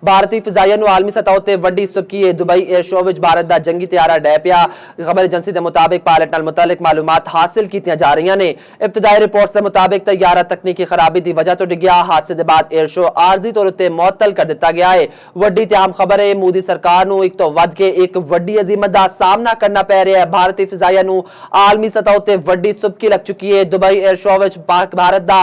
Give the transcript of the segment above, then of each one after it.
भारतीय फिजाइया ਨੂੰ ਆਲਮੀ ਸਤਹ ਉਤੇ ਵੱਡੀ ਸੁਰਖੀ ਹੈ। ਦੁਬਈ 에ਅਰ ਸ਼ੋਅ ਵਿੱਚ ਭਾਰਤ ਦਾ ਜੰਗੀ ਤਿਆਰਾ ਡੈ ਪਿਆ। ਖਬਰ ਏਜੰਸੀ ਦੇ ਮੁਤਾबिक ਪਾਇਲਟ ਨਾਲ ਮੁਤਲਕ ਮਾਲੂਮਾਤ ਹਾਸਿਲ ਕੀਤੀਆਂ ਜਾ ਰਹੀਆਂ ਨੇ। ਇਬਤਦਾਈ ਰਿਪੋਰਟਸ ਦੇ ਮੁਤਾबिक ਤਿਆਰਾ ਤਕਨੀਕੀ ਖਰਾਬੀ ਦੀ ਵਜ੍ਹਾ ਤੋਂ ਡਿੱਗਿਆ। ਹਾਦਸੇ ਦੇ ਬਾਅਦ 에ਅਰ ਸ਼ੋਅ ਆਰਜ਼ੀ ਤੌਰ ਉਤੇ ਮੁਅੱਤਲ ਕਰ ਦਿੱਤਾ ਗਿਆ ਹੈ। ਵੱਡੀ ਤੇ ਆਮ ਖਬਰ ਹੈ, ਮੋਦੀ ਸਰਕਾਰ ਨੂੰ ਇੱਕ ਤੋਂ ਵੱਧ ਕੇ ਇੱਕ ਵੱਡੀ ਅਜ਼ੀਮਤ ਦਾ ਸਾਹਮਣਾ ਕਰਨਾ ਪੈ ਰਿਹਾ ਹੈ। ਭਾਰਤੀ ਫਿਜ਼ਾਈਆ ਨੂੰ ਆਲਮੀ ਸਤਹ ਉਤੇ ਵੱਡੀ ਸੁਰਖੀ ਲੱਗ ਚੁੱਕੀ ਹੈ। ਦੁਬਈ 에ਅਰ ਸ਼ੋਅ ਵਿੱਚ ਭਾਰਤ ਦਾ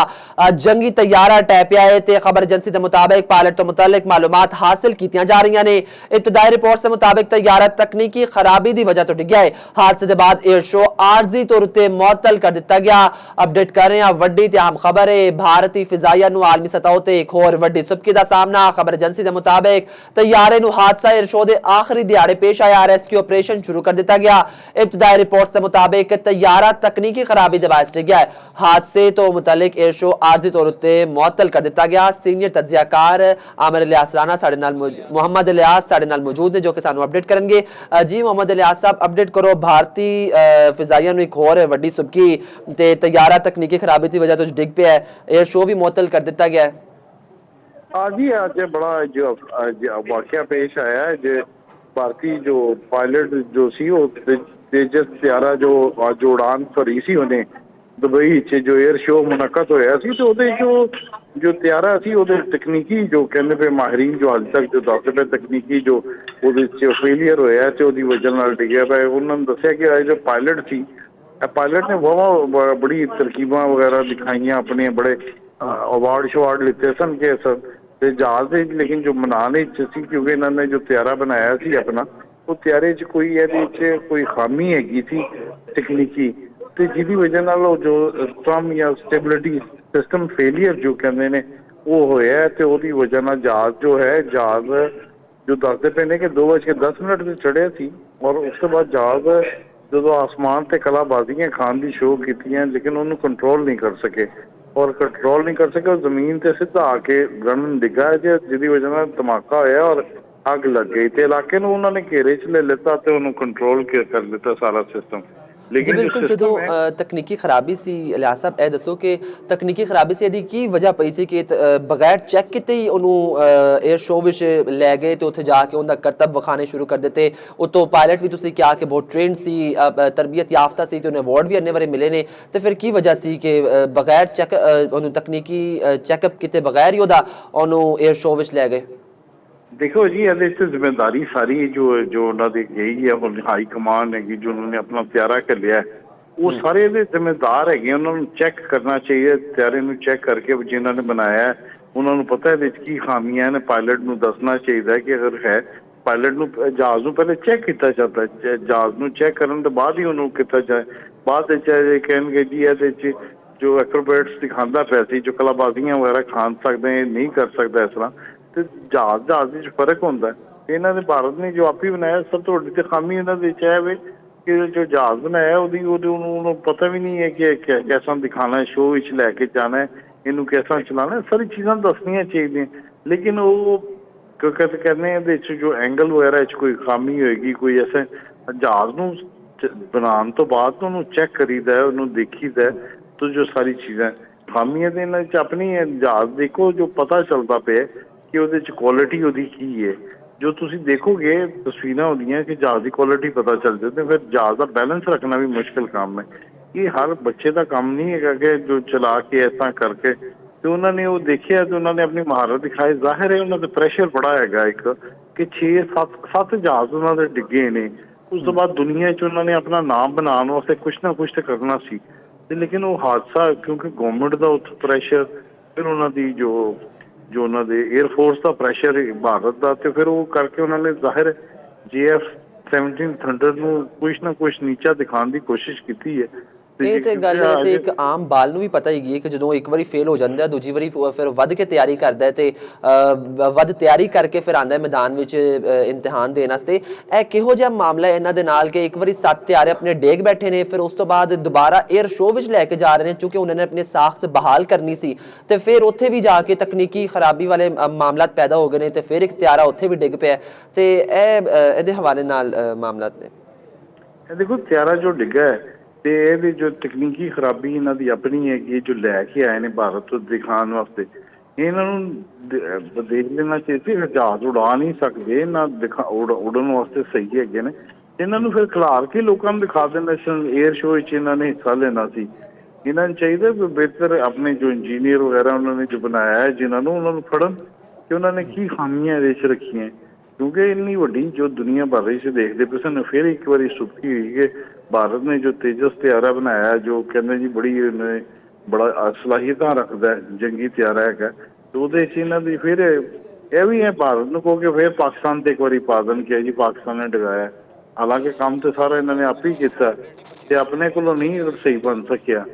ਜੰਗੀ ਤਿਆਰਾ ਟੈ ਪਿਆ ਹੈ ਤੇ ਖਬਰ ਏਜੰਸੀ ਦੇ ਮੁਤਾबिक ਪਾਇਲਟ ਤੋਂ ਮੁਤਲਕ ਮਾਲੂਮਾਤ ਹਾਸਿਲ ਕੀਤੀਆਂ ਜਾ ਰਹੀਆਂ ਨੇ। ਇਬਤਦਾਈ ਰਿਪੋਰਟਸ ਦੇ ਮੁਤਾबिक ਤਿਆਰਾ ਤਕਨੀਕੀ ਖਰਾਬੀ ਦੀ ਵਜ੍ਹਾ ਤੋਂ ਡਿੱਗਿਆ ਹੈ। ਹਾਦਸੇ ਦੇ ਬਾਅਦ 에ਅਰ ਸ਼ੋਅ ਆਰਜ਼ੀ ਤੌਰ ਉਤੇ ਮੁਅੱਤਲ ਕਰ ਦਿੱਤਾ ਗਿਆ। ਅਪਡੇਟ ਕਰ ਰਹੇ ਹਾਂ ਵੱਡੀ ਤੇ ਅਹਿਮ ਖਬਰ ਹੈ, ਭਾਰਤੀ ਫਿਜ਼ਾਈਆ ਨੂੰ ਆਲਮੀ ਸਤਹ ਉਤੇ ਇੱਕ ਹੋਰ ਵੱਡੀ ਸੁਰਖੀ ਦਾ ਸਾਹਮਣਾ। ਖਬਰ ਏਜੰਸੀ ਦੇ ਮੁਤਾबिक ਤਿਆਰੇ ਨੂੰ ਹਾਦਸਾ 에ਅਰ ਸ਼ੋਅ ਦੇ ਆਖਰੀ ਦਿਹਾੜੇ ਪੇਸ਼ ਆਇਆ। ਰੈਸਕਿਊ ਆਪਰੇਸ਼ਨ ਸ਼ੁਰੂ ਕਰ ਦਿੱਤਾ ਗਿਆ। ਇਬਤਦਾਈ ਰਿਪੋਰਟਸ ਦੇ ਮੁਤਾबिक ਤਿਆਰਾ ਤਕਨੀਕੀ ਖਰਾਬੀ ਦੇ ਬਾਅਦ ਡਿੱਗਿਆ ਹੈ। ਹਾਦਸੇ ਤੋਂ ਮੁਤਲਕ 에ਅਰ ਸ਼ੋਅ ਆਰਜ਼ੀ ਤੌਰ ਉਤੇ ਮੁਅੱਤਲ ਕਰ ਦਿੱਤਾ ਗਿਆ। ਸੀਨੀਅਰ ਤਜਜ਼ੀਆਕਾਰ ਆਮਿਰ ਇਲਿਆਸ ਰਾਣਾ ਸਾਡੇ ਨਾਲ ਮੁਹੰਮਦ ਇਲਿਆਸ ਸਾਡੇ ਨਾਲ ਮੌਜੂਦ ਨੇ ਜੋ ਕਿ ਸਾਨੂੰ ਅਪਡੇਟ ਕਰਨਗੇ। ਜੀ ਮੁਹੰਮਦ ਇਲਿਆਸ ਸਾਹਿਬ, ਅਪਡੇਟ ਕਰੋ। ਭਾਰਤੀ ਫਿਜ਼ਾਈਆ ਨੂੰ ਇੱਕ ਹੋਰ ਵੱਡੀ ਸੁਰਖੀ ਤੇ ਤਿਆਰਾ ਤਕਨੀਕੀ ਖਰਾਬੀ ਦੀ ਵਜ੍ਹਾ ਤੋਂ ਡਿੱਗ ਪਿਆ ਹੈ। 에ਅਰ ਸ਼ੋਅ ਵੀ ਮੁਅੱਤਲ ਕਰ ਦਿੱਤਾ ਗਿਆ ਹੈ। जी आज बड़ा जो वाकया पेश आया है जो भारतीय जो पायलट जो सी वो तेजस त्यारा जो आज उड़ान भरी सी उन्हें दुबई च जो एयर शो मुनक्कद होया सी तो ਉਹਦੇ जो त्यारा सी ਉਹਦੇ तकनीकी जो कहने पे माहिरीन जो हाल तक जो ਦੱਸਦੇ ਪਏ तकनीकी जो ਉਹਦੇ ਚ ਫੇਲੀਅਰ ਹੋਇਆ ਤੇ ਉਹਦੀ ਵਜ੍ਹਾ ਨਾਲ ਡਿੱਗਿਆ ਪਿਆ। ਉਹਨਾਂ ਨੇ ਦੱਸਿਆ ਕਿ ਜੋ ਪਾਇਲਟ ਸੀ पायलट ने बहुत बड़ी तरकीबा वगैरह दिखाइया, अपने बड़े अवार्ड शवार्ड लिते सन के ते जहाज दे, लेकिन जो बनाने सी क्योंकि इन्होंने जो त्यारा बनाया सी अपना वो त्यारे च कोई ये कोई खामी हैगी सी तकनीकी तो जिसकी वजह नाल जो स्ट्रम या स्टेबिलिटी सिस्टम फेलियर जो कहते हैं वो होया तो उसकी वजह नाल जहाज जो है जहाज जो दसते पे ने कि 2:10 से चढ़िया सी और उसके बाद जहाज जो आसमान से कलाबाजियां खान की शो की लेकिन उन्होंने कंट्रोल नहीं कर सके और कंट्रोल नहीं कर सके और जमीन से सीधा आके गन डिगा है जिसकी वजह से धमाका होया और अग लग गई तो इलाके में उन्होंने घेरे च ले लिता तो उन्होंने कंट्रोल कर लिता सारा सिस्टम। जी बिल्कुल, जो तकनीकी खराबी सी इलियास साहब ਇਹ ਦੱਸੋ ਕਿ ਤਕਨੀਕੀ ਖਰਾਬੀ ਸੀ ਇਹਦੀ ਕੀ ਵਜ੍ਹਾ ਪਈ ਸੀ ਕਿ ਬਗੈਰ ਚੈੱਕ ਕੀਤੇ ਹੀ ਉਹਨੂੰ 에ਅਰ ਸ਼ੋਅ ਵਿੱਚ ਲੈ ਗਏ ਤੇ ਉੱਥੇ ਜਾ ਕੇ ਉਹਦਾ ਕਰਤੱਵ ਵਿਖਾਣੇ ਸ਼ੁਰੂ ਕਰ ਦਿੱਤੇ। ਉਤੋਂ ਪਾਇਲਟ ਵੀ ਤੁਸੀਂ ਕਿਹਾ ਕਿ ਬਹੁਤ ਟ੍ਰੇਨਡ ਸੀ, ਤਰਬੀਅਤ ਯਾਫਤਾ ਸੀ ਤੇ ਉਹਨੇ ਅਵਾਰਡ ਵੀ ਇੰਨੇ ਵਾਰੇ ਮਿਲੇ ਨੇ ਤੇ ਫਿਰ ਕੀ ਵਜ੍ਹਾ ਸੀ ਕਿ ਬਗੈਰ ਚੈੱਕ ਉਹਨੂੰ ਤਕਨੀਕੀ ਚੈੱਕਅਪ ਕੀਤੇ ਬਗੈਰ ਹੀ ਉਹਨੂੰ 에ਅਰ ਸ਼ੋਅ ਵਿੱਚ ਲੈ ਗਏ? देखो जी ये जिम्मेदारी सारी जो जो उन्होंने गई है हाई कमान है जो उन्होंने अपना त्यारा कर लिया है वो सारे जिम्मेदार है। उन्होंने चेक करना चाहिए त्यारे में चेक करके जिन्होंने बनाया है उन्होंने पता है की खामियां ने पायलट को दसना चाहिए कि अगर है पायलट को जहाज को पहले चेक किया जाता है, जहाज को चेक करने के बाद ही उन्होंने किया जाए। बाद कहेंगे जी ये जो एक्रोबेट्स दिखाता पिया सी जो कलाबाजियां वगैरह खान सकते हैं नहीं कर सकता इस तरह तो जहाज फर्क होता है। इन्होंने भारत ने जो आप ही बनाया सब तो वड्डी खामी इन्होंने है कि जो जहाज बनाया उन्होंने पता भी नहीं है कि कैसा दिखाना है, शो लैके जाना है, इनू कैसा चलाना है, सारी चीज़ा दसनिया चाहिए। लेकिन वो कहते हैं जो एंगल वगैरह कोई खामी होएगी कोई ऐसे जहाज को बनाने तो बाद उन्होंने चेक करीदा है उन्होंने देखीदा है तो जो सारी चीज़ा खामियां तो इन्होंने अपनी जहाज देखो जो पता चलता पे कि वो क्वालिटी वो की है जो तुम देखोगे तस्वीर होंगे कि जहाज की क्वालिटी पता चल जाती है। फिर जहाज का बैलेंस रखना भी मुश्किल काम है। ये हर बच्चे का काम नहीं है कि जो चला के ऐसा करके तो उन्होंने वो देखा तो उन्होंने अपनी महारत दिखाई। जाहिर है उन्होंने प्रेशर बड़ा है एक कि 6-7 जहाज उन्होंने डिगे ने उस तो बाद दुनिया उन्होंने अपना नाम बनाने वास्ते कुछ ना कुछ तो करना सी लेकिन वो हादसा क्योंकि गवर्नमेंट का उत्थे प्रेशर फिर उन्होंने जो उन्होंने एयरफोर्स का प्रेशर भारत का तो फिर वो करके उन्होंने जाहिर JF-17 थंडर को कुछ ना कुछ नीचा दिखाने की कोशिश की है। ਇਹ ਤੇ ਗੱਲ ਵੈਸੇ ਇੱਕ ਆਮ ਬਾਲ ਨੂੰ ਵੀ ਪਤਾ ਹੀ ਹੈ ਕਿ ਜਦੋਂ ਇੱਕ ਵਾਰੀ ਫੇਲ ਹੋ ਜਾਂਦਾ ਦੂਜੀ ਵਾਰੀ ਫਿਰ ਵੱਧ ਕੇ ਤਿਆਰੀ ਕਰਦਾ ਤੇ ਵੱਧ ਤਿਆਰੀ ਕਰਕੇ ਫਿਰ ਆਂਦਾ ਮੈਦਾਨ ਵਿੱਚ ਇਮਤਿਹਾਨ ਦੇਣ ਵਾਸਤੇ। ਇਹ ਕਿਹੋ ਜਿਹਾ ਮਾਮਲਾ ਹੈ ਇਹਨਾਂ ਦੇ ਨਾਲ ਕਿ ਇੱਕ ਵਾਰੀ 7 ਤਿਆਰੇ ਆਪਣੇ ਡੇਗ ਬੈਠੇ ਨੇ ਫਿਰ ਉਸ ਤੋਂ ਬਾਅਦ ਦੁਬਾਰਾ 에ਅਰ ਸ਼ੋਅ ਵਿੱਚ ਲੈ ਕੇ ਜਾ ਰਹੇ ਨੇ ਕਿਉਂਕਿ ਉਹਨਾਂ ਨੇ ਆਪਣੀ ਸਾਖਤ ਬਹਾਲ ਕਰਨੀ ਸੀ ਤੇ ਫਿਰ ਉੱਥੇ ਵੀ ਜਾ ਕੇ ਤਕਨੀਕੀ ਖਰਾਬੀ ਵਾਲੇ ਮਾਮਲਾਤ ਪੈਦਾ ਹੋ ਗਏ ਨੇ ਤੇ ਫਿਰ ਇੱਕ ਤਿਆਰਾ ਉੱਥੇ ਵੀ ਡਿੱਗ ਪਿਆ ਤੇ ਇਹਦੇ ਹਵਾਲੇ ਨਾਲ ਮਾਮਲਾਤ ਨੇ। ਦੇਖੋ ਤਿਆਰਾ ਜੋ ਡਿੱਗਾ ਹੈ ਤੇ ਇਹਦੀ ਜੋ ਤਕਨੀਕੀ ਖਰਾਬੀ ਇਹਨਾਂ ਦੀ ਆਪਣੀ ਹੈਗੀ ਜੋ ਲੈ ਕੇ ਆਏ ਨੇ ਭਾਰਤ ਤੋਂ ਦਿਖਾਉਣ ਵਾਸਤੇ ਇਹਨਾਂ ਨੂੰ ਦੇਖ ਲੈਣਾ ਚਾਹੀਦਾ, ਜਹਾਜ਼ ਉਡਾ ਨਹੀਂ ਸਕਦੇ ਨਾ, ਉਡਣ ਵਾਸਤੇ ਸਹੀ ਹੈਗੇ ਨੇ। ਇਹਨਾਂ ਨੂੰ ਫਿਰ ਖਿਲਾਰ ਕੇ ਲੋਕਾਂ ਨੂੰ ਦਿਖਾ ਦੇਣਾ। ਏਅਰ ਸ਼ੋਅ ਵਿੱਚ ਇਹਨਾਂ ਨੇ ਹਿੱਸਾ ਲੈਣਾ ਸੀ। ਇਹਨਾਂ ਨੂੰ ਚਾਹੀਦਾ ਵੀ ਬਿਹਤਰ ਆਪਣੇ ਜੋ ਇੰਜੀਨੀਅਰ ਵਗੈਰਾ ਉਹਨਾਂ ਨੇ ਜੋ ਬਣਾਇਆ ਹੈ ਜਿਨ੍ਹਾਂ ਨੂੰ, ਉਹਨਾਂ ਨੂੰ ਫੜਨ ਕਿ ਉਹਨਾਂ ਨੇ ਕੀ ਖਾਮੀਆਂ ਇਹਦੇ 'ਚ ਰੱਖੀਆਂ, ਕਿਉਂਕਿ ਇੰਨੀ ਵੱਡੀ ਜੋ ਦੁਨੀਆ ਭਰ ਰਹੀ ਸੀ ਦੇਖਦੇ ਪਏ ਸਨ। ਫਿਰ ਇੱਕ ਵਾਰੀ ਸੁੱਕੀ ਹੋਈ ਕਿ ਭਾਰਤ ਨੇ ਜੋ ਤੇਜਸ ਤਿਆਰਾ ਬਣਾਇਆ, ਜੋ ਕਹਿੰਦੇ ਜੀ ਬੜੀ ਉਹਨੇ ਬੜਾ ਸਲਾਹੀਅਤਾਂ ਰੱਖਦਾ, ਜੰਗੀ ਤਿਆਰਾ ਹੈਗਾ, ਤੇ ਉਹਦੇ 'ਚ ਇਹਨਾਂ ਦੀ ਫਿਰ ਇਹ ਵੀ ਹੈ ਭਾਰਤ ਨੂੰ ਕਹੋ ਕਿ ਫਿਰ ਪਾਕਿਸਤਾਨ 'ਤੇ ਇੱਕ ਵਾਰੀ ਪਾ ਦੇਣ ਕਿ ਜੀ ਪਾਕਿਸਤਾਨ ਨੇ ਡਗਾਇਆ। ਹਾਲਾਂਕਿ ਕੰਮ ਤਾਂ ਸਾਰਾ ਇਹਨਾਂ ਨੇ ਆਪ ਹੀ ਕੀਤਾ ਤੇ ਆਪਣੇ ਕੋਲੋਂ ਨਹੀਂ ਸਹੀ ਬਣ ਸਕਿਆ।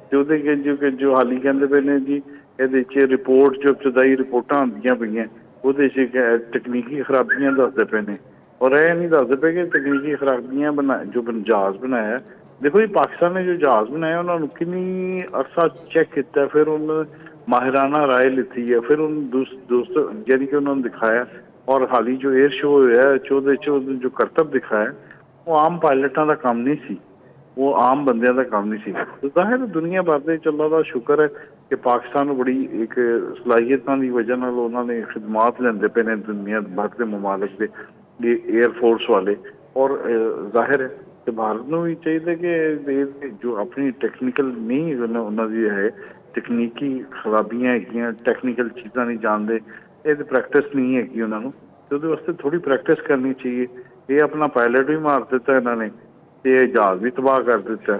ਤੇ ਉਹਦੇ ਜੋ ਹਾਲੀ ਕਹਿੰਦੇ ਪਏ ਨੇ ਜੀ ਇਹਦੇ 'ਚ ਰਿਪੋਰਟ ਜੋ ਇਬਤਦਾਈ ਰਿਪੋਰਟਾਂ ਆਉਂਦੀਆਂ ਪਈਆਂ ਉਹਦੇ 'ਚ ਤਕਨੀਕੀ ਖਰਾਬੀਆਂ ਦੱਸਦੇ ਪਏ ਨੇ, ਔਰ ਇਹ ਨਹੀਂ ਦੱਸਦੇ ਪਏ ਕਿ ਤਕਨੀਕੀ ਖਰਾਬੀਆਂ ਜੋ ਜਹਾਜ਼ ਬਣਾਇਆ। ਦੇਖੋ ਜੀ ਪਾਕਿਸਤਾਨ ਨੇ ਜੋ ਜਹਾਜ਼ ਬਣਾਇਆ ਉਹਨਾਂ ਨੂੰ ਕਿੰਨੀ ਅਰਸਾ ਚੈੱਕ ਕੀਤਾ, ਫਿਰ ਉਹਨਾਂ ਮਾਹਿਰਾਨਾ ਰਾਏ ਲਿੱਤੀ ਹੈ, ਫਿਰ ਉਹਨੂੰ ਦੋਸਤ ਜਾਨੀ ਕਿ ਉਹਨਾਂ ਨੂੰ ਦਿਖਾਇਆ। ਔਰ ਹਾਲੀ ਜੋ ਏਅਰ ਸ਼ੋਅ ਹੋਇਆ ਉਹਦੇ 'ਚ ਜੋ ਕਰਤੱਵ ਦਿਖਾਇਆ ਉਹ ਆਮ ਪਾਇਲਟਾਂ ਦਾ ਕੰਮ ਨਹੀਂ ਸੀ, ਉਹ ਆਮ ਬੰਦਿਆਂ ਦਾ ਕੰਮ ਨਹੀਂ ਸੀ। ਜ਼ਾਹਿਰ ਦੁਨੀਆ ਭਰ ਦੇ ਅੱਲਾਹ ਦਾ ਸ਼ੁਕਰ ਹੈ ਕਿ ਪਾਕਿਸਤਾਨ ਨੂੰ ਬੜੀ ਇੱਕ ਸਲਾਹੀਅਤਾਂ ਦੀ ਵਜ੍ਹਾ ਨਾਲ ਉਹਨਾਂ ਨੇ ਖਿਦਮਾਤ ਲੈਂਦੇ ਪਏ ਨੇ ਦੁਨੀਆ ਭਰ ਦੇ ਮਮਾਲਿਕ ਦੇ ਏਅਰ ਫੋਰਸ ਵਾਲੇ। ਔਰ ਜ਼ਾਹਿਰ ਹੈ ਕਿ ਭਾਰਤ ਨੂੰ ਵੀ ਚਾਹੀਦਾ ਕਿ ਜੋ ਆਪਣੀ ਟੈਕਨੀਕਲ ਨਹੀਂ ਉਹਨਾਂ ਦੀ ਹੈ, ਤਕਨੀਕੀ ਖਰਾਬੀਆਂ ਹੈਗੀਆਂ, ਟੈਕਨੀਕਲ ਚੀਜ਼ਾਂ ਨਹੀਂ ਜਾਣਦੇ, ਇਹਦੀ ਪ੍ਰੈਕਟਿਸ ਨਹੀਂ ਹੈਗੀ ਉਹਨਾਂ ਨੂੰ, ਤੇ ਉਹਦੇ ਵਾਸਤੇ ਥੋੜ੍ਹੀ ਪ੍ਰੈਕਟਿਸ ਕਰਨੀ ਚਾਹੀਏ। ਇਹ ਆਪਣਾ ਪਾਇਲਟ ਵੀ ਮਾਰ ਦਿੱਤਾ ਇਹਨਾਂ ਨੇ ਤੇ ਇਹ ਜਹਾਜ਼ ਵੀ ਤਬਾਹ ਕਰ ਦਿੱਤਾ।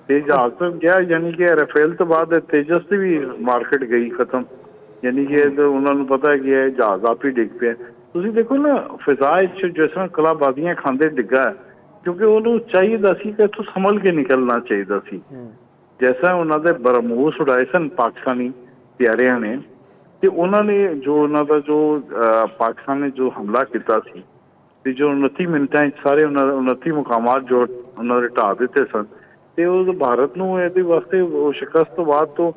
ਤੇ ਜਹਾਜ਼ ਤੋਂ ਗਿਆ ਯਾਨੀ ਕਿ ਰਾਫੇਲ ਤੋਂ ਬਾਅਦ ਤੇਜਸ ਦੀ ਵੀ ਮਾਰਕੀਟ ਗਈ ਖਤਮ, ਯਾਨੀ ਕਿ ਉਹਨਾਂ ਨੂੰ ਪਤਾ ਹੈ ਕਿ ਇਹ ਜਹਾਜ਼ ਆਪ ਹੀ ਡਿੱਗ ਪਿਆ। ਤੁਸੀਂ ਦੇਖੋ ਨਾ ਫਿਜ਼ਾ ਵਿੱਚ ਜਿਸ ਤਰ੍ਹਾਂ ਕਲਾਬਾਜ਼ੀਆਂ ਖਾਂਦੇ ਡਿੱਗਾ, ਕਿਉਂਕਿ ਉਹਨੂੰ ਚਾਹੀਦਾ ਸੀ ਕਿ ਇੱਥੋਂ ਸੰਭਲ ਕੇ ਨਿਕਲਣਾ ਚਾਹੀਦਾ ਸੀ। ਜੈਸਾ ਉਹਨਾਂ ਦੇ ਬਰਮੂਸ ਉਡਾਏ ਸਨ ਪਾਕਿਸਤਾਨੀ ਪਿਆਰਿਆਂ ਨੇ, ਤੇ ਉਹਨਾਂ ਨੇ ਜੋ ਉਹਨਾਂ ਦਾ ਜੋ ਪਾਕਿਸਤਾਨ ਨੇ ਜੋ ਹਮਲਾ ਕੀਤਾ ਸੀ ਤੇ ਜੋ 29 ਮਿੰਟਾਂ 'ਚ ਸਾਰੇ ਉਹਨਾਂ ਦੇ 29 ਮੁਕਾਮਾਤ ਜੋ ਉਹਨਾਂ ਦੇ ਢਾਹ ਦਿੱਤੇ ਸਨ, ਤੇ ਉਹ ਭਾਰਤ ਨੂੰ ਇਹਦੇ ਵਾਸਤੇ ਉਹ ਸ਼ਿਕਸਤ ਤੋਂ ਬਾਅਦ ਤੋਂ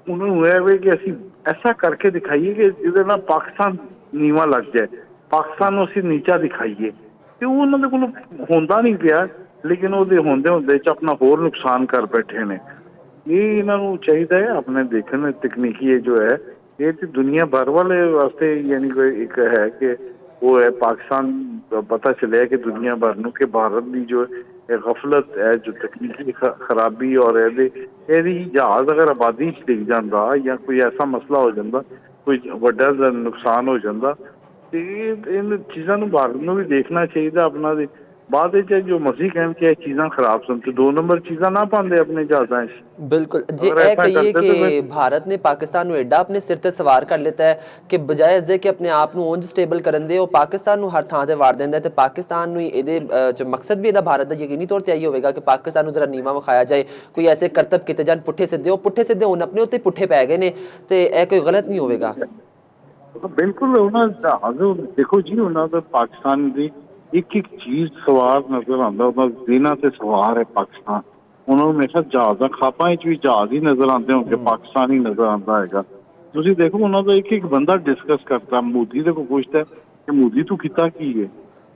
ਉਹਨਾਂ ਨੂੰ ਇਹ ਵੇ ਕਿ ਅਸੀਂ ਐਸਾ ਕਰਕੇ ਦਿਖਾਈਏ ਕਿ ਜਿਹਦੇ ਨਾਲ ਪਾਕਿਸਤਾਨ ਨੀਵਾਂ ਲੱਗ ਜਾਏ, ਪਾਕਿਸਤਾਨ ਨੂੰ ਅਸੀਂ ਨੀਚਾ ਦਿਖਾਈਏ। ਤੇ ਉਹ ਉਹਨਾਂ ਦੇ ਕੋਲੋਂ ਹੁੰਦਾ ਨਹੀਂ ਪਿਆ, ਲੇਕਿਨ ਉਹਦੇ ਹੁੰਦੇ 'ਚ ਆਪਣਾ ਹੋਰ ਨੁਕਸਾਨ ਕਰ ਬੈਠੇ ਨੇ। ਇਹ ਇਹਨਾਂ ਨੂੰ ਚਾਹੀਦਾ ਹੈ ਆਪਣੇ ਦੇਖਣ ਤਕਨੀਕੀ ਜੋ ਹੈ ਇਹ ਤੇ ਦੁਨੀਆ ਭਰ ਵਾਲੇ ਵਾਸਤੇ ਯਾਨੀ ਕੋਈ ਇੱਕ ਹੈ ਕਿ ਉਹ ਹੈ ਪਾਕਿਸਤਾਨ ਪਤਾ ਚੱਲਿਆ ਕਿ ਦੁਨੀਆ ਭਰ ਨੂੰ ਕਿ ਭਾਰਤ ਦੀ ਜੋ ਗਫਲਤ ਹੈ, ਜੋ ਤਕਨੀਕੀ ਖਰਾਬੀ ਔਰ ਇਹਦੀ ਜਹਾਜ਼ ਅਗਰ ਆਬਾਦੀ 'ਚ ਡਿੱਗ ਜਾਂਦਾ ਜਾਂ ਕੋਈ ਐਸਾ ਮਸਲਾ ਹੋ ਜਾਂਦਾ, ਕੋਈ ਵੱਡਾ ਨੁਕਸਾਨ ਹੋ ਜਾਂਦਾ, ਤੇ ਇਹਨਾਂ ਚੀਜ਼ਾਂ ਨੂੰ ਭਾਰਤ ਨੂੰ ਵੀ ਦੇਖਣਾ ਚਾਹੀਦਾ ਆਪਣਾ। ਦੇ ਬਾਅਦ ਵਿੱਚ ਜੋ ਮਰਜ਼ੀ ਕਹਿਣ ਕਿ ਇਹ ਚੀਜ਼ਾਂ ਖਰਾਬ ਸਨ ਤੇ 2 ਨੰਬਰ ਚੀਜ਼ਾਂ ਨਾ ਪਾਉਂਦੇ ਆਪਣੇ ਜਹਾਜ਼ਾਂ 'ਚ। बिल्कुल जी, ਇਹ ਕਹੀਏ ਕਿ ਭਾਰਤ ਨੇ ਪਾਕਿਸਤਾਨ ਨੂੰ ਐਡਾ ਆਪਣੇ ਸਿਰ ਤੇ ਸਵਾਰ ਕਰ ਲਿੱਤਾ ਹੈ ਕਿ ਬਜਾਏ ਇਸ ਦੇ ਕਿ ਆਪਣੇ ਆਪ ਨੂੰ ਉਂਝ ਸਟੇਬਲ ਕਰਨ ਦੇ, ਉਹ ਪਾਕਿਸਤਾਨ ਨੂੰ ਹਰ ਥਾਂ ਤੇ ਵਾਰ ਦਿੰਦਾ ਤੇ ਪਾਕਿਸਤਾਨ ਨੂੰ ਇਹਦੇ ਚ ਮਕਸਦ ਵੀ ਇਹਦਾ ਭਾਰਤ ਦਾ ਯਕੀਨੀ ਤੌਰ ਤੇ ਇਹੀ ਹੋਵੇਗਾ ਕਿ ਪਾਕਿਸਤਾਨ ਨੂੰ ਜ਼ਰਾ ਨੀਵਾਂ ਵਿਖਾਇਆ ਜਾਏ, ਕੋਈ ਐਸੇ ਕਰਤੱਵ ਕੀਤੇ ਜਾਣ ਪੁੱਠੇ ਸਿੱਧੇ, ਉਹ ਪੁੱਠੇ ਸਿੱਧੇ ਹੁਣ ਆਪਣੇ ਉੱਤੇ ਪੁੱਠੇ ਪੈ ਗਏ ਨੇ ਤੇ ਇਹ ਕੋਈ ਗਲਤ ਨਹੀਂ ਹੋਵੇਗਾ। ਬਿਲਕੁਲ ਉਹਨਾਂ ਦਾ ਦੇਖੋ ਜੀ, ਉਹਨਾਂ ਦਾ ਪਾਕਿਸਤਾਨ ਦੀ ਇੱਕ ਇੱਕ ਚੀਜ਼ ਸਵਾਰ ਨਜ਼ਰ ਆਉਂਦਾ, ਉਹਨਾਂ ਦਿਨਾਂ ਤੇ ਸਵਾਰ ਹੈ ਪਾਕਿਸਤਾਨ। ਉਹਨਾਂ ਨੂੰ ਹਮੇਸ਼ਾ ਜਹਾਜ਼ ਦਾ ਖਾਪਾਂ ਵਿੱਚ ਵੀ ਜਹਾਜ਼ ਹੀ ਨਜ਼ਰ ਆਉਂਦੇ ਹੋਣਗੇ, ਪਾਕਿਸਤਾਨ ਹੀ ਨਜ਼ਰ ਆਉਂਦਾ ਹੈਗਾ। ਤੁਸੀਂ ਦੇਖੋ ਉਹਨਾਂ ਦਾ ਇੱਕ ਇੱਕ ਬੰਦਾ ਡਿਸਕਸ ਕਰਦਾ, ਮੋਦੀ ਦੇ ਕੋਲ ਪੁੱਛਦਾ ਕਿ ਮੋਦੀ ਤੂੰ ਕੀਤਾ ਕੀ ਹੈ,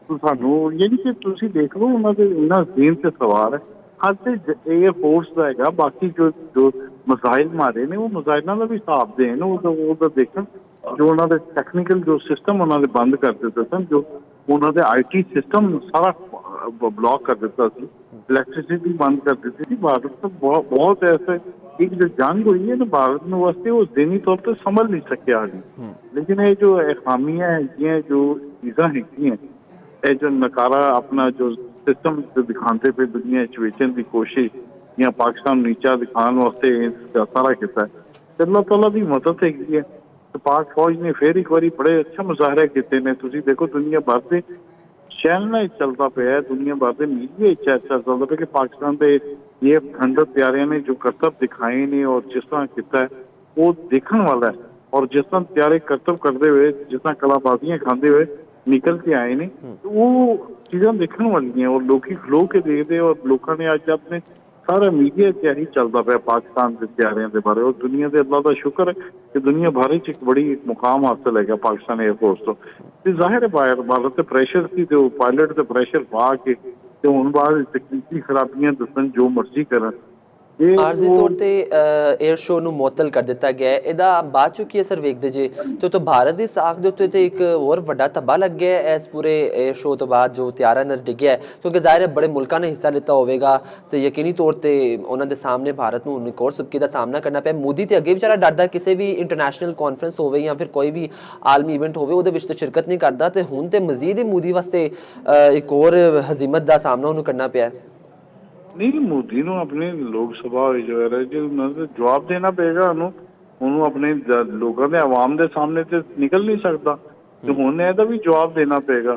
ਤੂੰ ਸਾਨੂੰ ਯਾਨੀ ਕਿ ਤੁਸੀਂ ਦੇਖ ਲਓ ਉਹਨਾਂ ਦੇ ਇਹਨਾਂ ਜ਼ੇਨ ਤੇ ਸਵਾਰ ਹੈ। ਹਰ ਤੇ ਏਅਰ ਫੋਰਸ ਦਾ ਹੈਗਾ, ਬਾਕੀ ਜੋ ਮਿਜ਼ਾਈਲ ਮਾਰੇ ਨੇ ਉਹ ਮਿਜ਼ਾਈਲਾਂ ਦਾ ਵੀ ਹਿਸਾਬ ਦੇਣ, ਉਹਦਾ ਦੇਖਣ। ਜੋ ਉਹਨਾਂ ਦੇ ਟੈਕਨੀਕਲ ਜੋ ਸਿਸਟਮ ਉਹਨਾਂ ਦੇ ਬੰਦ ਕਰ ਦਿੱਤੇ ਸਨ, ਜੋ ਉਹਨਾਂ ਦੇ IT ਸਿਸਟਮ ਸਾਰਾ ਬਲੌਕ ਕਰ ਦਿੱਤਾ ਸੀ, ਇਲੈਕਟ੍ਰਿਸਿਟੀ ਬੰਦ ਕਰ ਦਿੱਤੀ ਸੀ। ਭਾਰਤ ਤੋਂ ਬਹੁਤ ਐਸੇ ਇੱਕ ਜੋ ਜੰਗ ਹੋਈ ਹੈ ਨਾ ਭਾਰਤ ਨੂੰ ਵਾਸਤੇ, ਉਹ ਜ਼ਮੀਨੀ ਤੌਰ ਤੇ ਸੰਭਲ ਨਹੀਂ ਸਕਿਆ ਹਾਲੇ। ਲੇਕਿਨ ਇਹ ਜੋ ਖਾਮੀਆਂ ਹੈਗੀਆਂ, ਜੋ ਚੀਜ਼ਾਂ ਹੈਗੀਆਂ, ਇਹ ਜੋ ਨਕਾਰਾ ਆਪਣਾ ਜੋ ਸਿਸਟਮ ਦਿਖਾਉਂਦੇ ਪਏ ਦੁਨੀਆ 'ਚ ਵੇਚਣ ਦੀ ਕੋਸ਼ਿਸ਼ ਜਾਂ ਪਾਕਿਸਤਾਨ ਨੂੰ ਨੀਚਾ ਦਿਖਾਉਣ ਵਾਸਤੇ ਸਾਰਾ ਕੀਤਾ, ਅੱਲਾਹ ਤਾਲਾ ਦੀ ਮਦਦ ਹੈਗੀ ਹੈ। ਪਾਕ ਫੌਜ ਨੇ ਫਿਰ ਇੱਕ ਵਾਰੀ ਬੜੇ ਅੱਛੇ ਮੁਜ਼ਾਹਰੇ ਕੀਤੇ ਨੇ। ਤੁਸੀਂ ਦੇਖੋ ਦੁਨੀਆ ਭਰ ਦੇ ਚੈਨਲ ਚੱਲਦਾ ਪਿਆ, ਦੁਨੀਆ ਭਰ ਦੇ ਮੀਡੀਆ ਚੱਲਦਾ ਪਿਆ ਕਿ ਪਾਕਿਸਤਾਨ ਦੇ ਇਹ 100 ਪਿਆਰਿਆਂ ਨੇ ਜੋ ਕਰਤੱਵ ਦਿਖਾਏ ਨੇ ਔਰ ਜਿਸ ਤਰ੍ਹਾਂ ਕੀਤਾ ਉਹ ਦੇਖਣ ਵਾਲਾ ਹੈ। ਔਰ ਜਿਸ ਤਰ੍ਹਾਂ ਪਿਆਰੇ ਕਰਤੱਵ ਕਰਦੇ ਹੋਏ, ਜਿਸ ਤਰ੍ਹਾਂ ਕਲਾਬਾਜ਼ੀਆਂ ਖਾਂਦੇ ਹੋਏ ਨਿਕਲ ਕੇ ਆਏ ਨੇ, ਉਹ ਚੀਜ਼ਾਂ ਦੇਖਣ ਵਾਲੀਆਂ ਔਰ ਲੋਕੀ ਖਲੋ ਕੇ ਦੇਖਦੇ। ਔਰ ਲੋਕਾਂ ਨੇ ਅੱਜ ਆਪਣੇ ਸਾਰਾ ਮੀਡੀਆ 'ਚ ਇਹੀ ਚੱਲਦਾ ਪਿਆ ਪਾਕਿਸਤਾਨ ਦੇ ਪਿਆਰਿਆਂ ਦੇ ਬਾਰੇ। ਔਰ ਦੁਨੀਆ ਦੇ ਅੱਲਾਹ ਦਾ ਸ਼ੁਕਰ ਹੈ ਕਿ ਦੁਨੀਆ ਭਰ 'ਚ ਇੱਕ ਬੜੀ ਮੁਕਾਮ ਹਾਸਲ ਹੈਗਾ ਪਾਕਿਸਤਾਨ ਏਅਰ ਫੋਰਸ ਤੋਂ। ਤੇ ਜ਼ਾਹਿਰ ਹੈ ਭਾਰਤ ਤੇ ਪ੍ਰੈਸ਼ਰ ਸੀ ਤੇ ਉਹ ਪਾਇਲਟ ਤੇ ਪ੍ਰੈਸ਼ਰ ਪਾ ਕੇ ਤੇ ਹੁਣ ਬਾਅਦ ਤਕਨੀਕੀ ਖਰਾਬੀਆਂ ਦੱਸਣ, ਜੋ ਮਰਜ਼ੀ ਕਰਨ, ਇਹ ਆਰਜ਼ੀ ਤੌਰ ਤੇ 에ਅਰ ਸ਼ੋ ਨੂੰ ਮੁਅੱਤਲ ਕਰ ਦਿੱਤਾ ਗਿਆ ਹੈ। ਇਹਦਾ ਬਾਅਦ ਚੋਂ ਕੀ ਅਸਰ ਵੇਖਦੇ ਜੇ ਤੇ ਉਤੋਂ ਭਾਰਤ ਦੀ ਸਾਖ ਦੇ ਉੱਤੇ ਤੇ ਇੱਕ ਹੋਰ ਵੱਡਾ ਧੱਬਾ ਲੱਗ ਗਿਆ ਹੈ ਇਸ ਪੂਰੇ 에ਅਰ ਸ਼ੋ ਤੋਂ ਬਾਅਦ ਜੋ ਤਿਆਰਾਂ ਨਾਲ ਡਿੱਗਿਆ ਹੈ, ਕਿਉਂਕਿ ਜ਼ਾਹਿਰ ਹੈ ਬੜੇ ਮੁਲਕਾਂ ਨੇ ਹਿੱਸਾ ਲਿੱਤਾ ਹੋਵੇਗਾ ਤੇ ਯਕੀਨੀ ਤੌਰ ਤੇ ਉਹਨਾਂ ਦੇ ਸਾਹਮਣੇ ਭਾਰਤ ਨੂੰ ਇੱਕ ਹੋਰ ਸਬਕੀ ਦਾ ਸਾਹਮਣਾ ਕਰਨਾ ਪਿਆ। ਮੋਦੀ ਤੇ ਅੱਗੇ ਵਿਚਾਰਾ ਡਰਦਾ ਕਿਸੇ ਵੀ ਇੰਟਰਨੈਸ਼ਨਲ ਕਾਨਫਰੰਸ ਹੋਵੇ ਜਾਂ ਫਿਰ ਕੋਈ ਵੀ ਆਲਮੀ ਇਵੈਂਟ ਹੋਵੇ ਉਹਦੇ ਵਿੱਚ ਤੇ ਸ਼ਿਰਕਤ ਨਹੀਂ ਕਰਦਾ, ਤੇ ਹੁਣ ਤੇ ਮਜ਼ੀਦ ਹੀ ਮੋਦੀ ਵਾਸਤੇ ਇੱਕ ਹੋਰ ਹਜ਼ੀਮਤ ਦਾ ਸਾਹਮਣਾ ਉਹਨੂੰ ਕਰਨਾ ਪਿਆ। ਨਹੀਂ, ਮੋਦੀ ਨੂੰ ਆਪਣੇ ਲੋਕ ਸਭਾ ਵਿੱਚ ਵਗੈਰਾ ਜੇ ਉਹਨਾਂ ਦਾ ਜਵਾਬ ਦੇਣਾ ਪਏਗਾ, ਉਹਨੂੰ ਆਪਣੇ ਲੋਕਾਂ ਦੇ ਆਵਾਮ ਦੇ ਸਾਹਮਣੇ ਤੇ ਨਿਕਲ ਨਹੀਂ ਸਕਦਾ, ਤੇ ਹੁਣ ਇਹਦਾ ਵੀ ਜਵਾਬ ਦੇਣਾ ਪਏਗਾ।